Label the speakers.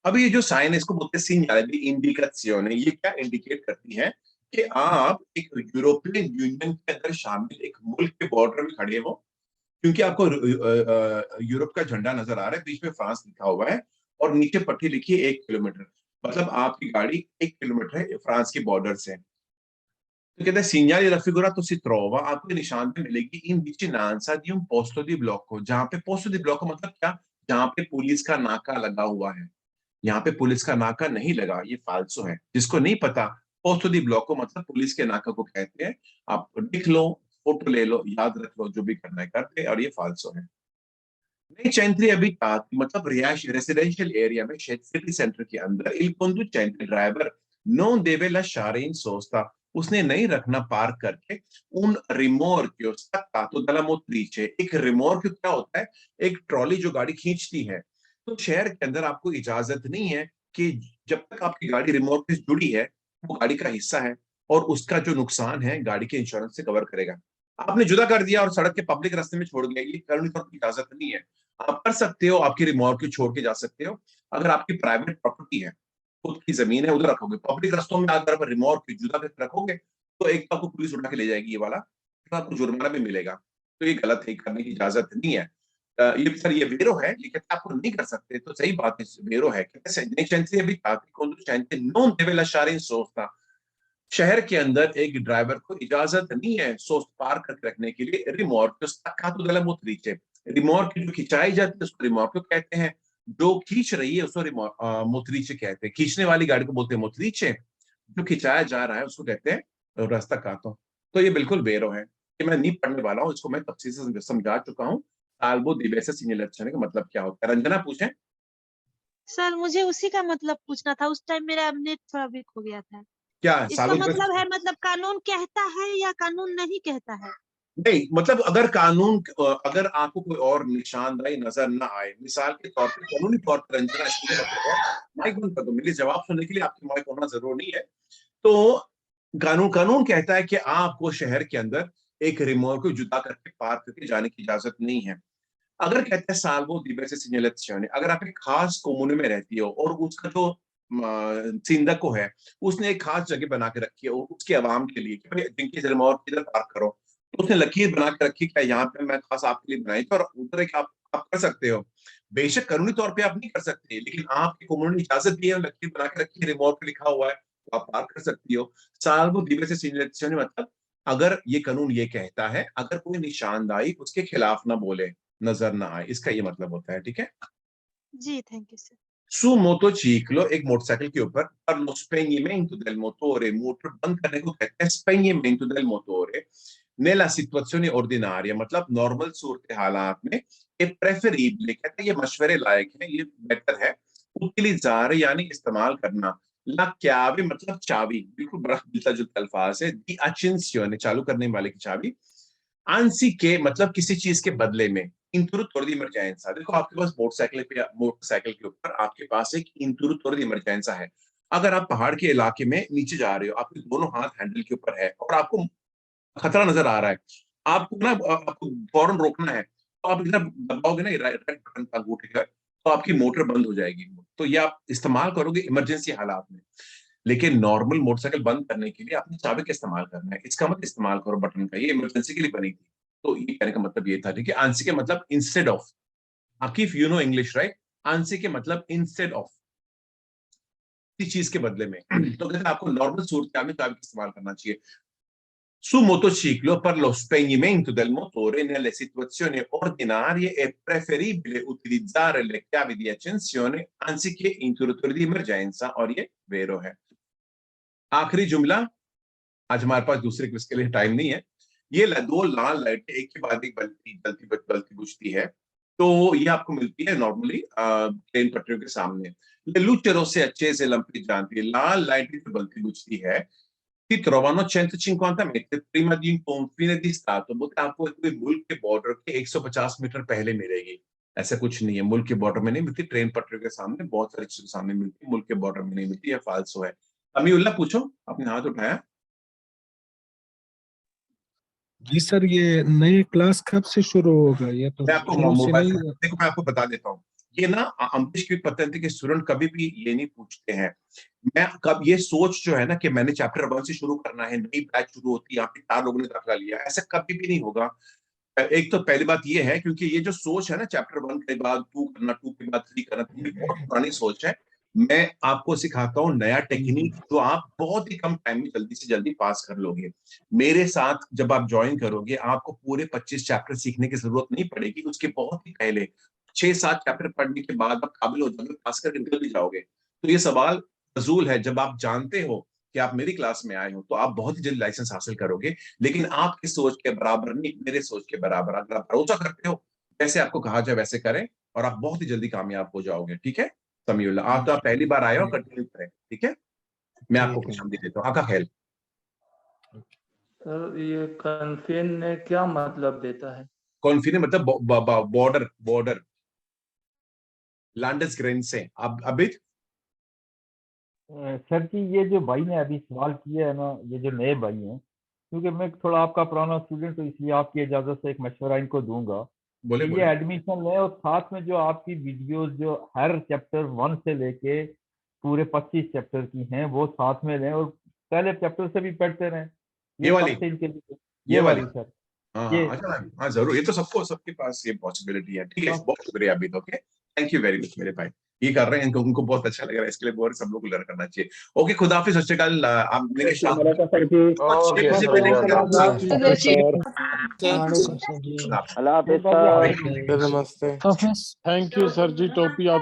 Speaker 1: अभी ये जो साइन है इसको बोलते हैं सीनियरिटी इंडिकेशन। ये क्या इंडिकेट करती है कि आप एक यूरोपियन यूनियन के अंदर शामिल एक मुल्क के बॉर्डर में खड़े हो, क्योंकि आपको यूरोप का झंडा नजर आ रहा है, बीच में फ्रांस लिखा हुआ है और नीचे पट्टी लिखी है 1 किलोमीटर, मतलब आपकी गाड़ी 1 किलोमीटर है फ्रांस के बॉर्डर से। तो कहते हैं segnali raffigurato si trova, आपको निशान मिलेगी इन vicinanza di un posto di blocco, जहाँ पे पोस्ट दी ब्लॉको मतलब क्या, जहाँ पे पुलिस का नाका लगा हुआ है। यहाँ पे पुलिस का नाका नहीं लगा, ये फालसो है। जिसको नहीं पता, पोस्ट दी ब्लॉको मतलब पुलिस के नाका को कहते हैं। आप लिख लो, फोटो ले लो, याद रख लो, जो भी करना है करते, और ये फालसो है। नहीं चैंत्री अभी कहा कि मतलब रिहायश रेसिडेंशियल एरिया में सिटी सेंटर के अंदर il conducente driver non deve lasciare in sosta, उसने नहीं रखना पार्क करके उन रिमोर्क staccato dalla motrice। एक रिमोर्क क्या होता है, एक ट्रॉली जो गाड़ी खींचती है। तो शहर के अंदर आपको इजाजत नहीं है कि जब तक आपकी गाड़ी रिमोर्क से जुड़ी है, वो गाड़ी का हिस्सा है और उसका जो नुकसान है गाड़ी के इंश्योरेंस से कवर करेगा। आपने जुदा कर दिया और सड़क के पब्लिक रास्ते में छोड़ गया, ये कानूनी तौर पर इजाजत नहीं है। आप कर सकते हो, आपकी रिमोर्क को छोड़ के जा सकते हो। अगर आपकी प्राइवेट प्रॉपर्टी है, खुद की जमीन है, उधर रखोगे। पब्लिक रास्तों में अगर आप रिमोर्क जुदा करके रखोगे तो एक तो आपको पुलिस उठा के ले जाएगी ये वाला, तो आपको जुर्माना भी मिलेगा। तो ये गलत है, करने की इजाजत नहीं है। ये सर ये वेरो है, ये कहते आपको नहीं कर सकते, तो सही बात है, वेरो है। कहते अभी non deve lasciare in sosta, शहर के अंदर एक ड्राइवर को इजाजत नहीं है सोस्ट पार करके रखने के लिए रिमोर्क staccato dalla motrice। रिमोर्क जो खिंचाई जाती है उसको रिमोर्क कहते हैं, जो खींच रही है उसको मोत्रीचे कहते हैं। खींचने वाली गाड़ी को बोलते हैं मोत्रीचे, जो खिंचाया जा रहा है उसको कहते हैं रास्ता कातो। तो ये बिल्कुल बेरो है, कि मैं नहीं पढ़ने वाला हूँ, इसको मैं तफसील से समझा चुका हूँ। साल्वो दिवसे सीgnalazione का मतलब क्या होता है, रंजना पूछे।
Speaker 2: सर मुझे उसी का मतलब पूछना था, उस टाइम मेरा नेट थोड़ा वीक हो गया था।
Speaker 1: क्या
Speaker 2: इसका
Speaker 1: साल्वो
Speaker 2: मतलब
Speaker 1: दिवसे,
Speaker 2: है, मतलब कानून कहता है या कानून नहीं कहता है?
Speaker 1: नहीं मतलब अगर कानून, अगर आपको कोई और निशानदाही नजर ना आए, मिसाल के तौर पे कानूनी तौर पर रंजना, इसका मतलब है, माइक बंद कर दो, मेरी जवाब सुनने के लिए आपकी माइक होना जरूरी नहीं है। तो कानून कानून कहता है कि आपको शहर के अंदर एक रिमोट को जुदा करके पार करके जाने की इजाजत नहीं है। अगर कहते हैं साल्वो दिवसे सीgnalazione, अगर आप एक खास कोमुने में रहती हो और उसका जो सिंदको है, उसने एक खास जगह बना के रखी है उसके अवाम के लिए कि भाई जिनकी रिमोट किधर पार्क करो, तो उसने लकीर बना के रखी क्या यहाँ पे मैं खास आपके लिए बनाई थी, और उधर एक आप कर सकते हो। बेशक कानूनी तौर पे आप नहीं कर सकते, लेकिन आपकी कोमुने ने इजाजत दी है, लकीर बना के रखी है, रिमोट पे लिखा हुआ है, तो आप पार्क कर सकती हो। साल्वो दिवसे सीgnalazione मतलब अगर ये कानून ये कहता है, अगर कोई निशानदाही उसके खिलाफ ना बोले, नजर ना आए, इसका ये मतलब होता है। ठीक है।
Speaker 2: जी thank you sir.
Speaker 1: su motociclo, एक मोटरसाइकिल के ऊपर, per lo spegnimento del motore, मोटर बंद करने को कहते हैं spegnimento del motore nella situazione ordinaria, मतलब नॉर्मल सूरत हालात में। ये प्रेफरेबल कहते हैं, ये मशवरे लायक है, ये बेहतर है। utilizzare यानी इस्तेमाल करना, ला chiave मतलब चाबी, बिल्कुल बड़ा मिलता जुलता अल्फाज है। di accensione चालू करने वाले की चाबी, आंसी के मतलब किसी चीज के बदले में। इंतुरु तोड़ इमरजेंसा, देखो आपके पास मोटरसाइकिल के ऊपर आपके पास एक इंतुरु तोड़ इमरजेंसा है। अगर आप पहाड़ के इलाके में नीचे जा रहे हो, आपके दोनों हाथ हैंडल के ऊपर है और आपको खतरा नजर आ रहा है, आपको ना आपको फौरन रोकना है, तो आप इधर दबाओगे ना राइट बटन का अंगूठे का, तो आपकी मोटर बंद हो जाएगी। तो ये आप इस्तेमाल करोगे इमरजेंसी हालात में। लेकिन नॉर्मल मोटरसाइकिल बंद करने के लिए आपने चाबी का इस्तेमाल करना है, इसका मत इस्तेमाल करो बटन का, ये इमरजेंसी के लिए बनी थी। तो ये कहने का मतलब ये था। ठीक है, आंसी के मतलब instead of, Aakif you know English right. आंसी के मतलब इंस्टेड ऑफ, किसी चीज के बदले में। तो कहते हैं आपको नॉर्मल सूरत में चाबी का इस्तेमाल करना चाहिए। Su motociclo, per lo spegnimento del motore nelle situazioni ordinarie è preferibile utilizzare le chiavi di accensione anziché interruttori di emergenza, और ये वेरो है। आखिरी जुमला, आज हमारे पास दूसरे क्विज के लिए टाइम नहीं है। ये दो लाल लाइटें एक के बाद एक बलती बुझती है, तो ये आपको मिलती है नॉर्मली ट्रेन पटरियों के सामने। ले luce rosse accese lampeggianti, लाल लाइटें जो बलती बुझती है, si trovano 150 metri prima di un confine di stato, बोलते आपको कोई मुल्क के बॉर्डर के 150 मीटर पहले मिलेगी। ऐसा कुछ नहीं है, मुल्क के बॉर्डर में नहीं मिलती, ट्रेन पटरियों के सामने बहुत सारी चीजों के सामने मिलती है, मुल्क के बॉर्डर में नहीं मिलती, है फालसो है। अमीउल्लाह पूछो, अपने हाथ उठाया।
Speaker 3: जी सर, ये नई क्लास कब से शुरू होगा? ये तो
Speaker 1: मैं आपको
Speaker 3: शुरू से
Speaker 1: मोबाइल
Speaker 3: नहीं।
Speaker 1: देखो, मैं आपको बता देता हूँ। ये ना अमरीश की पतंजलि के स्टूडेंट कभी भी ये नहीं पूछते हैं। मैं कब ये सोच जो है ना कि मैंने चैप्टर 1 से शुरू करना है, नई बैच शुरू होती है, यहाँ पे 4 लोगों ने दाखिला लिया, ऐसा कभी भी नहीं होगा। एक तो पहली बात ये है, क्योंकि ये जो सोच है ना चैप्टर 1 के बाद 2 करना, 2 के बाद 3 करना, ये बहुत पुरानी सोच है। मैं आपको सिखाता हूँ नया टेक्निक जो आप बहुत ही कम टाइम में जल्दी से जल्दी पास कर लोगे। मेरे साथ जब आप ज्वाइन करोगे, आपको पूरे 25 चैप्टर सीखने की जरूरत नहीं पड़ेगी। उसके बहुत ही पहले 6-7 चैप्टर पढ़ने के बाद आप काबिल हो जाओगे, पास करके निकल भी जाओगे। तो ये सवाल फजूल है। जब आप जानते हो कि आप मेरी क्लास में आए हो, तो आप बहुत ही जल्दी लाइसेंस हासिल करोगे। लेकिन आपकी सोच के बराबर नहीं, मेरे सोच के बराबर। अगर आप भरोसा करते हो, जैसे आपको कहा जाए वैसे करें, और आप बहुत ही जल्दी कामयाब हो जाओगे। ठीक है समीउल्लाह, आप तो आप पहली बार आए हो, कंटिन्यू करें। ठीक है, मैं आपको खुशामदीद देता हूँ। आपका ख्याल।
Speaker 3: सर ये कन्फेन ने क्या मतलब देता है?
Speaker 1: कॉन्फिडेंस मतलब बॉर्डर, बॉर्डर, लैंडस ग्रेंसे। अब अभी
Speaker 4: सर जी, ये जो भाई ने अभी सवाल किया है ना, ये जो नए भाई हैं, क्योंकि मैं थोड़ा आपका पुराना स्टूडेंट हूँ, इसलिए आपकी इजाज़त से एक मशवरा इनको दूंगा
Speaker 1: बोले
Speaker 4: कि ये
Speaker 1: बोले।
Speaker 4: एडमिशन लें, और साथ में जो आपकी वीडियोस जो हर चैप्टर 1 से लेके पूरे 25 चैप्टर की हैं, वो साथ में लें, और पहले चैप्टर से भी पढ़ते रहें।
Speaker 1: ये
Speaker 4: ये
Speaker 1: वाली,
Speaker 4: सबसे इनके लिए,
Speaker 1: ये
Speaker 4: ये
Speaker 1: वाली।
Speaker 4: वाली सर,
Speaker 1: हाँ
Speaker 4: ये
Speaker 1: हाँ, अच्छा हाँ जरूर, ये तो सबको, सबके पास ये पॉसिबिलिटी है। ठीक है, बहुत शुक्रिया अभी तो। Okay, thank you very much मेरे भाई। ये कर रहे हैं, इनको उनको बहुत अच्छा लग रहा है, इसके लिए बहुत सब लोग को लर्न करना चाहिए। ओके, खुदा हाफिज, सत श्री अकाल। आप मिलेंगे शाम को 6 बजे मिलेंगे आपसे।
Speaker 5: वालेकुम सर जी।
Speaker 1: खुदा हाफिज।
Speaker 6: अल्लाह हाफिज सर।
Speaker 4: सर
Speaker 5: नमस्ते।
Speaker 6: थैंक यू सर जी, टोपी आप